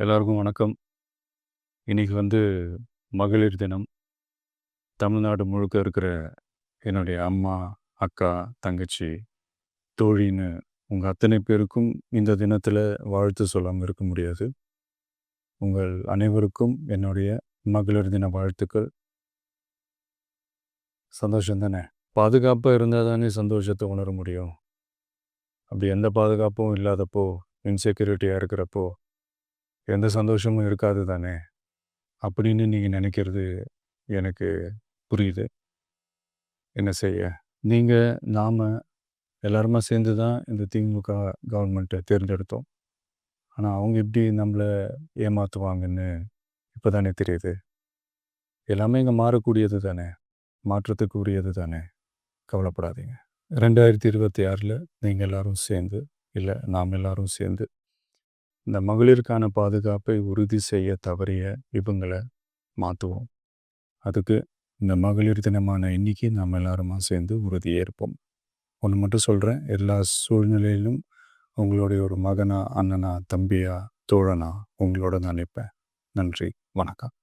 எல்லாருக்கும் வணக்கம். இன்னைக்கு மகளிர் தினம். தமிழ்நாடு முழுக்க இருக்கிற என்னுடைய அம்மா, அக்கா, தங்கச்சி, தோழின்னு உங்க அத்தனை பேருக்கும் இந்த தினத்தில வாழ்த்து சொல்லாம இருக்க முடியாது. உங்கள் அனைவருக்கும் என்னுடைய மகளிர் தின வாழ்த்துக்கள். சந்தோஷம் தானே! பாதுகாப்பா இருந்தா தானே சந்தோஷத்த உணர முடியும். அப்படி எந்த பாதுகாப்பும் இல்லாதப்போ, இன்செக்யூரிட்டியா இருக்கிறப்போ, எந்த சந்தோஷமும் இருக்காது தானே! அப்படின்னு நீங்க நினைக்கிறது எனக்கு புரியுது. என்ன செய்ய? நீங்க, நாம எல்லாருமா சேர்ந்து தான் இந்த திமுக கவர்மெண்ட்டை தேர்ந்தெடுத்தோம். ஆனா, அவங்க எப்படி நம்மள ஏமாத்துவாங்கன்னு இப்ப தானே தெரியுது. எல்லாமே இங்க மாறக்கூடியது தானே! மாற்றத்துக்கு உரியது தானே! கவலைப்படாதீங்க. 2026ல நீங்க எல்லாரும் சேர்ந்து, இல்ல நாம் எல்லாரும் சேர்ந்து, இந்த மகளிருக்கான பாதுகாப்பை உறுதி செய்ய தவறிய இவங்கள மாத்துவோம். அதுக்கு இந்த மகளிர் தினமான இன்னைக்கு நாம் எல்லாருமா சேர்ந்து உறுதியேற்போம். ஒன்று மட்டும் சொல்கிறேன், எல்லா சூழ்நிலையிலும் உங்களுடைய ஒரு மகனா, அண்ணனா, தம்பியா, தோழனா உங்களோட நான் நிற்பேன். நன்றி, வணக்கம்.